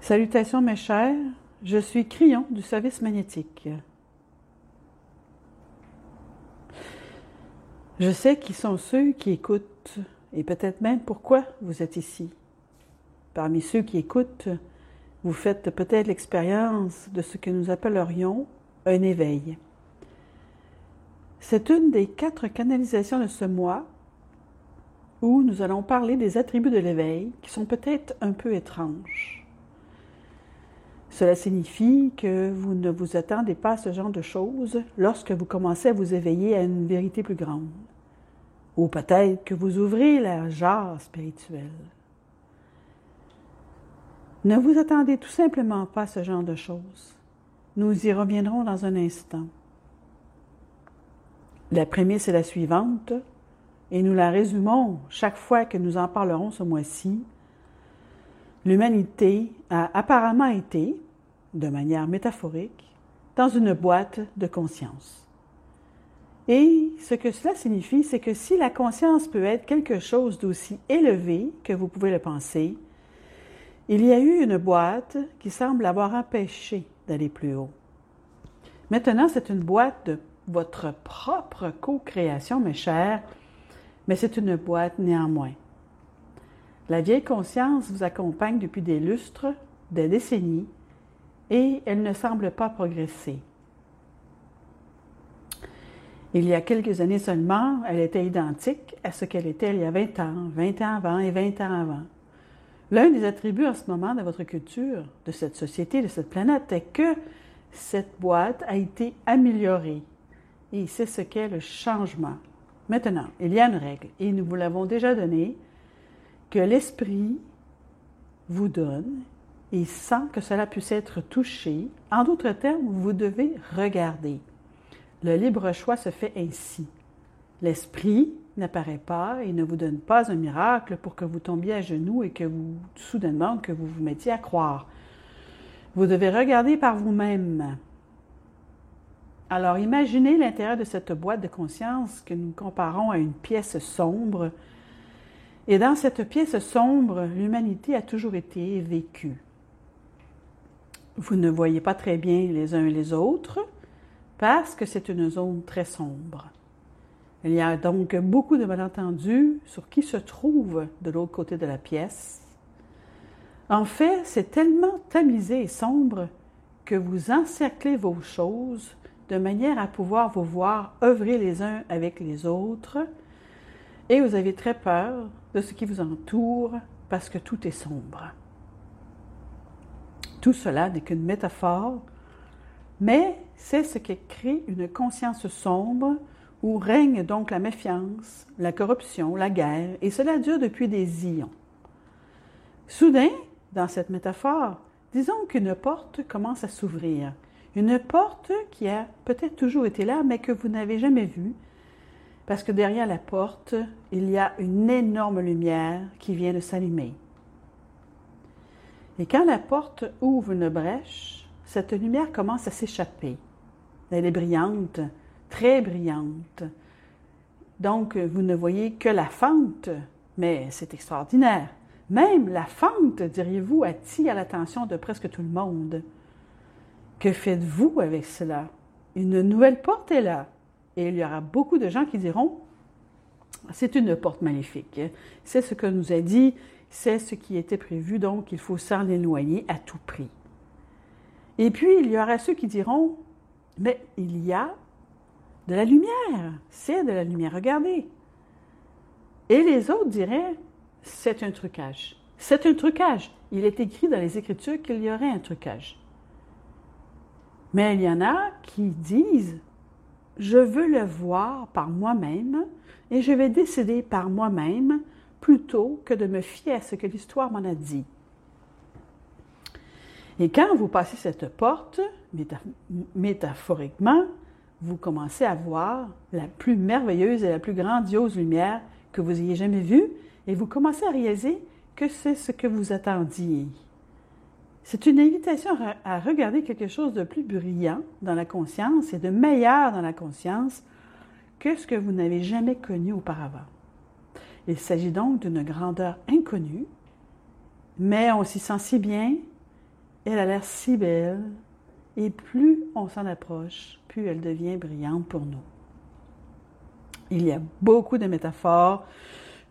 Salutations mes chers, je suis Crillon du service magnétique. Je sais qui sont ceux qui écoutent et peut-être même pourquoi vous êtes ici. Parmi ceux qui écoutent, vous faites peut-être l'expérience de ce que nous appellerions un éveil. C'est une des 4 canalisations de ce mois où nous allons parler des attributs de l'éveil qui sont peut-être un peu étranges. Cela signifie que vous ne vous attendez pas à ce genre de choses lorsque vous commencez à vous éveiller à une vérité plus grande. Ou peut-être que vous ouvrez la jarre spirituelle. Ne vous attendez tout simplement pas à ce genre de choses. Nous y reviendrons dans un instant. La prémisse est la suivante, et nous la résumons chaque fois que nous en parlerons ce mois-ci. L'humanité a apparemment été, de manière métaphorique, dans une boîte de conscience. Et ce que cela signifie, c'est que si la conscience peut être quelque chose d'aussi élevé que vous pouvez le penser, il y a eu une boîte qui semble avoir empêché d'aller plus haut. Maintenant, c'est une boîte de votre propre co-création, mes chers, mais c'est une boîte néanmoins. La vieille conscience vous accompagne depuis des lustres, des décennies, et elle ne semble pas progresser. Il y a quelques années seulement, elle était identique à ce qu'elle était il y a 20 ans avant et 20 ans avant. L'un des attributs en ce moment de votre culture, de cette société, de cette planète, est que cette boîte a été améliorée. Et c'est ce qu'est le changement. Maintenant, il y a une règle, et nous vous l'avons déjà donnée, que l'esprit vous donne, et sans que cela puisse être touché. En d'autres termes, vous devez regarder. Le libre choix se fait ainsi. L'esprit n'apparaît pas et ne vous donne pas un miracle pour que vous tombiez à genoux et que vous, soudainement, que vous vous mettiez à croire. Vous devez regarder par vous-même. Alors, imaginez l'intérieur de cette boîte de conscience que nous comparons à une pièce sombre. Et dans cette pièce sombre, l'humanité a toujours été vécue. Vous ne voyez pas très bien les uns et les autres parce que c'est une zone très sombre. Il y a donc beaucoup de malentendus sur qui se trouve de l'autre côté de la pièce. En fait, c'est tellement tamisé et sombre que vous encerclez vos choses de manière à pouvoir vous voir œuvrer les uns avec les autres et vous avez très peur de ce qui vous entoure parce que tout est sombre. Tout cela n'est qu'une métaphore, mais c'est ce qui crée une conscience sombre où règne donc la méfiance, la corruption, la guerre, et cela dure depuis des ions. Soudain, dans cette métaphore, disons qu'une porte commence à s'ouvrir. Une porte qui a peut-être toujours été là, mais que vous n'avez jamais vue, parce que derrière la porte, il y a une énorme lumière qui vient de s'allumer. Et quand la porte ouvre une brèche, cette lumière commence à s'échapper. Elle est brillante, très brillante. Donc, vous ne voyez que la fente, mais c'est extraordinaire. Même la fente, diriez-vous, attire l'attention de presque tout le monde. Que faites-vous avec cela? Une nouvelle porte est là. Et il y aura beaucoup de gens qui diront « c'est une porte maléfique ». C'est ce que nous a dit, c'est ce qui était prévu, donc il faut s'en éloigner à tout prix. Et puis, il y aura ceux qui diront « mais il y a de la lumière, c'est de la lumière, regardez ». Et les autres diraient « c'est un trucage, c'est un trucage ». Il est écrit dans les Écritures qu'il y aurait un trucage. Mais il y en a qui disent « je veux le voir par moi-même et je vais décider par moi-même plutôt que de me fier à ce que l'histoire m'en a dit ». Et quand vous passez cette porte, métaphoriquement, vous commencez à voir la plus merveilleuse et la plus grandiose lumière que vous ayez jamais vue et vous commencez à réaliser que c'est ce que vous attendiez. C'est une invitation à regarder quelque chose de plus brillant dans la conscience et de meilleur dans la conscience que ce que vous n'avez jamais connu auparavant. Il s'agit donc d'une grandeur inconnue, mais on s'y sent si bien elle a l'air si belle, et plus on s'en approche, plus elle devient brillante pour nous. Il y a beaucoup de métaphores.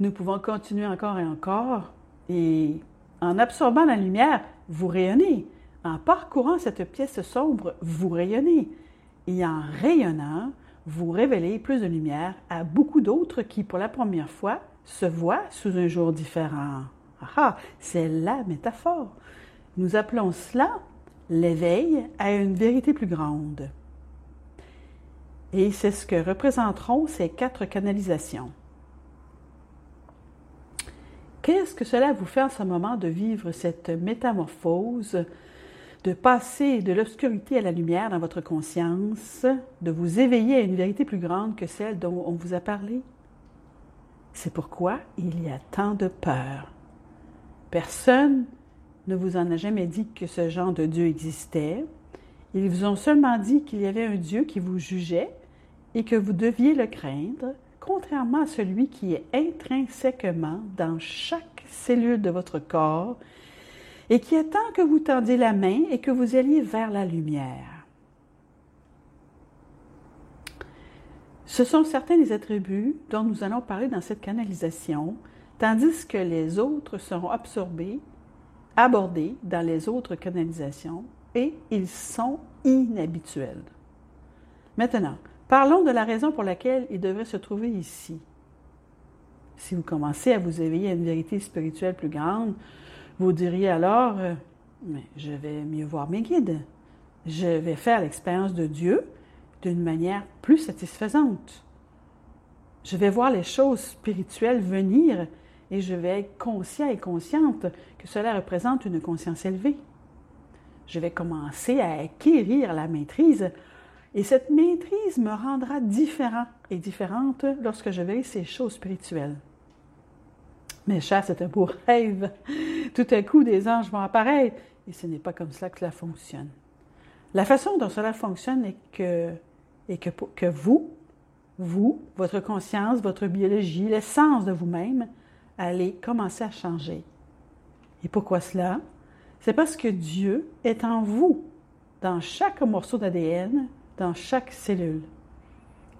Nous pouvons continuer encore et encore. Et en absorbant la lumière, vous rayonnez. En parcourant cette pièce sombre, vous rayonnez. Et en rayonnant, vous révélez plus de lumière à beaucoup d'autres qui, pour la première fois, se voient sous un jour différent. Ah, c'est la métaphore. Nous appelons cela l'éveil à une vérité plus grande. Et c'est ce que représenteront ces 4 canalisations. Qu'est-ce que cela vous fait en ce moment de vivre cette métamorphose, de passer de l'obscurité à la lumière dans votre conscience, de vous éveiller à une vérité plus grande que celle dont on vous a parlé? C'est pourquoi il y a tant de peur. Personne ne vous en a jamais dit que ce genre de Dieu existait. Ils vous ont seulement dit qu'il y avait un Dieu qui vous jugeait et que vous deviez le craindre, contrairement à celui qui est intrinsèquement dans chaque cellule de votre corps et qui attend que vous tendiez la main et que vous alliez vers la lumière. Ce sont certains des attributs dont nous allons parler dans cette canalisation, tandis que les autres seront abordés dans les autres canalisations et ils sont inhabituels. Maintenant, parlons de la raison pour laquelle il devrait se trouver ici. Si vous commencez à vous éveiller à une vérité spirituelle plus grande, vous diriez alors, mais je vais mieux voir mes guides. Je vais faire l'expérience de Dieu d'une manière plus satisfaisante. Je vais voir les choses spirituelles venir et je vais être conscient et consciente que cela représente une conscience élevée. Je vais commencer à acquérir la maîtrise et cette maîtrise me rendra différent et différente lorsque je verrai ces choses spirituelles. Mes chers, c'est un beau rêve. Tout à coup, des anges vont apparaître et ce n'est pas comme ça que cela fonctionne. La façon dont cela fonctionne est que vous, votre conscience, votre biologie, l'essence de vous-même, allez commencer à changer. Et pourquoi cela? C'est parce que Dieu est en vous, dans chaque morceau d'ADN, dans chaque cellule.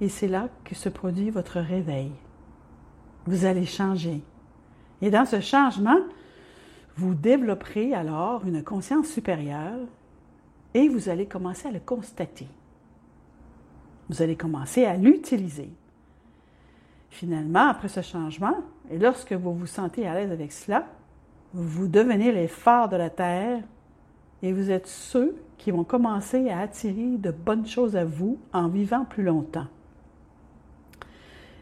Et c'est là que se produit votre réveil. Vous allez changer. Et dans ce changement, vous développerez alors une conscience supérieure et vous allez commencer à le constater. Vous allez commencer à l'utiliser. Finalement, après ce changement, et lorsque vous vous sentez à l'aise avec cela, vous devenez les phares de la Terre et vous êtes ceux qui vont commencer à attirer de bonnes choses à vous en vivant plus longtemps.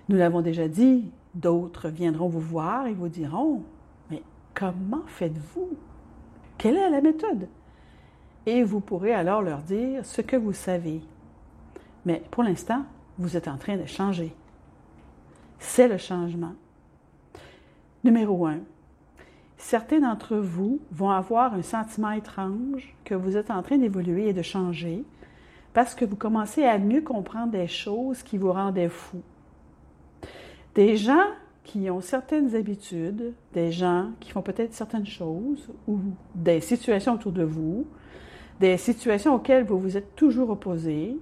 Nous l'avons déjà dit, d'autres viendront vous voir et vous diront « Mais comment faites-vous? Quelle est la méthode? » Et vous pourrez alors leur dire ce que vous savez. Mais pour l'instant, vous êtes en train de changer. C'est le changement. Numéro 1. Certains d'entre vous vont avoir un sentiment étrange que vous êtes en train d'évoluer et de changer parce que vous commencez à mieux comprendre des choses qui vous rendaient fou. Des gens qui ont certaines habitudes, des gens qui font peut-être certaines choses ou des situations autour de vous, des situations auxquelles vous vous êtes toujours opposé,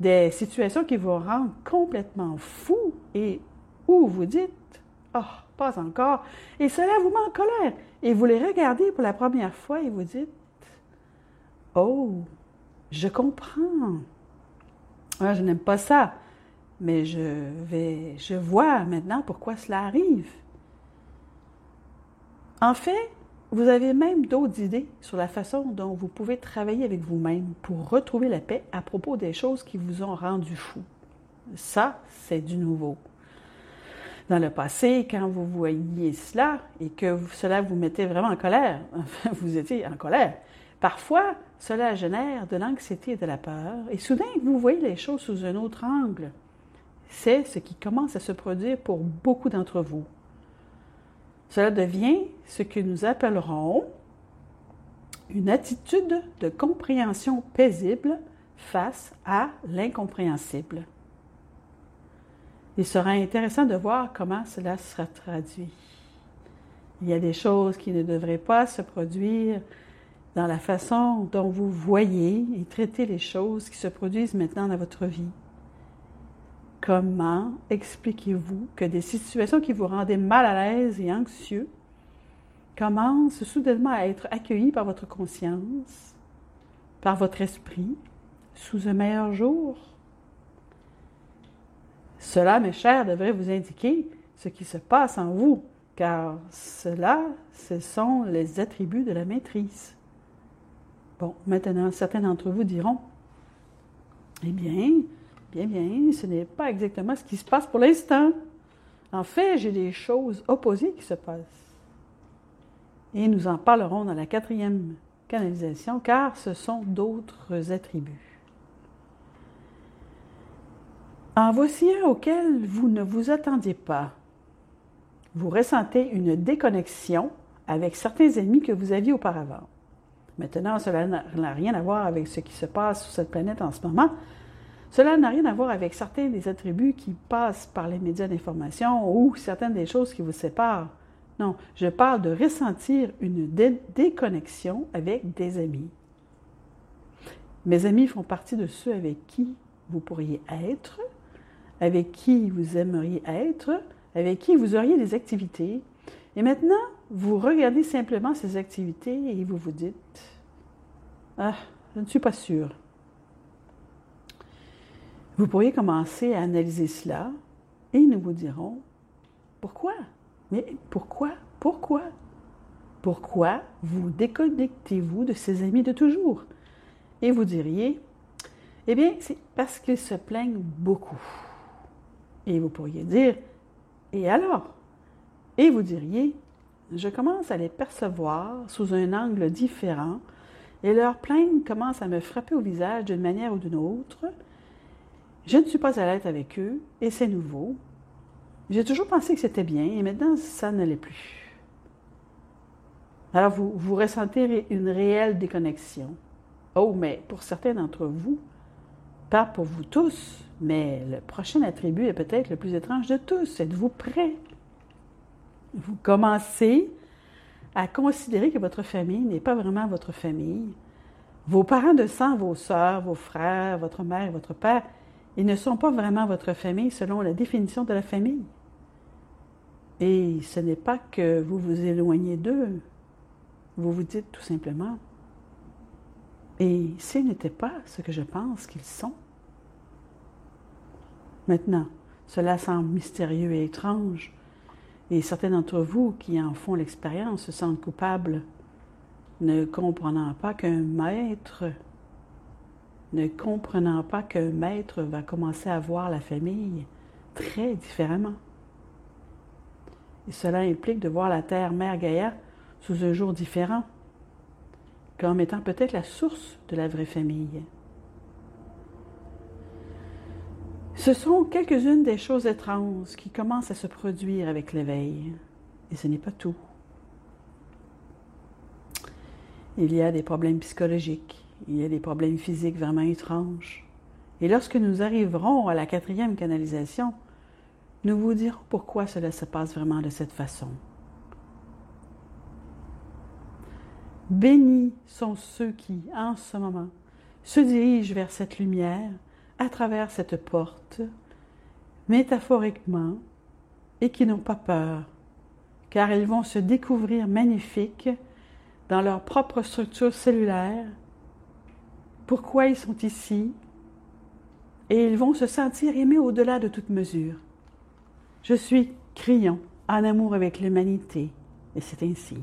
des situations qui vous rendent complètement fou et où vous dites « Oh, pas encore », et cela vous met en colère. Et vous les regardez pour la première fois et vous dites « Oh, je comprends. Ah, je n'aime pas ça, mais je vois maintenant pourquoi cela arrive. » En fait, vous avez même d'autres idées sur la façon dont vous pouvez travailler avec vous-même pour retrouver la paix à propos des choses qui vous ont rendu fou. Ça, c'est du nouveau. Dans le passé, quand vous voyiez cela et que cela vous mettait vraiment en colère, vous étiez en colère, parfois, cela génère de l'anxiété et de la peur et soudain, vous voyez les choses sous un autre angle. C'est ce qui commence à se produire pour beaucoup d'entre vous. Cela devient ce que nous appellerons une attitude de compréhension paisible face à l'incompréhensible. Il sera intéressant de voir comment cela sera traduit. Il y a des choses qui ne devraient pas se produire dans la façon dont vous voyez et traitez les choses qui se produisent maintenant dans votre vie. Comment expliquez-vous que des situations qui vous rendaient mal à l'aise et anxieux commencent soudainement à être accueillies par votre conscience, par votre esprit, sous un meilleur jour? Cela, mes chers, devrait vous indiquer ce qui se passe en vous, car cela, ce sont les attributs de la maîtrise. Bon, maintenant, certains d'entre vous diront, eh bien, ce n'est pas exactement ce qui se passe pour l'instant. En fait, j'ai des choses opposées qui se passent. Et nous en parlerons dans la 4e canalisation, car ce sont d'autres attributs. En voici un auquel vous ne vous attendiez pas. Vous ressentez une déconnexion avec certains ennemis que vous aviez auparavant. Maintenant, cela n'a rien à voir avec ce qui se passe sur cette planète en ce moment. Cela n'a rien à voir avec certains des attributs qui passent par les médias d'information ou certaines des choses qui vous séparent. Non, je parle de ressentir une déconnexion avec des amis. Mes amis font partie de ceux avec qui vous pourriez être, avec qui vous aimeriez être, avec qui vous auriez des activités. Et maintenant, vous regardez simplement ces activités et vous vous dites « Ah, je ne suis pas sûre ». Vous pourriez commencer à analyser cela et nous vous dirons « Pourquoi? Mais pourquoi? Pourquoi? Pourquoi vous déconnectez-vous de ces amis de toujours? » Et vous diriez « Eh bien, c'est parce qu'ils se plaignent beaucoup. » Et vous pourriez dire « Et alors? » Et vous diriez « Je commence à les percevoir sous un angle différent et leurs plaintes commencent à me frapper au visage d'une manière ou d'une autre. Je ne suis pas à l'aise avec eux et c'est nouveau. J'ai toujours pensé que c'était bien et maintenant ça ne l'est plus. » Alors vous ressentez une réelle déconnexion. Oh, mais pour certains d'entre vous, pas pour vous tous, mais le prochain attribut est peut-être le plus étrange de tous. Êtes-vous prêts? Vous commencez à considérer que votre famille n'est pas vraiment votre famille. Vos parents de sang, vos sœurs, vos frères, votre mère et votre père, ils ne sont pas vraiment votre famille selon la définition de la famille. Et ce n'est pas que vous vous éloignez d'eux. Vous vous dites tout simplement, et ce n'était pas ce que je pense qu'ils sont. Maintenant, cela semble mystérieux et étrange, et certains d'entre vous qui en font l'expérience se sentent coupables, ne comprenant pas qu'un maître va commencer à voir la famille très différemment. Et cela implique de voir la Terre-Mère Gaïa sous un jour différent, comme étant peut-être la source de la vraie famille. Ce sont quelques-unes des choses étranges qui commencent à se produire avec l'éveil, et ce n'est pas tout. Il y a des problèmes psychologiques, il y a des problèmes physiques vraiment étranges. Et lorsque nous arriverons à la 4e canalisation, nous vous dirons pourquoi cela se passe vraiment de cette façon. Bénis sont ceux qui, en ce moment, se dirigent vers cette lumière à travers cette porte, métaphoriquement, et qui n'ont pas peur, car ils vont se découvrir magnifiques dans leur propre structure cellulaire, pourquoi ils sont ici, et ils vont se sentir aimés au-delà de toute mesure. Je suis Crillon, en amour avec l'humanité, et c'est ainsi.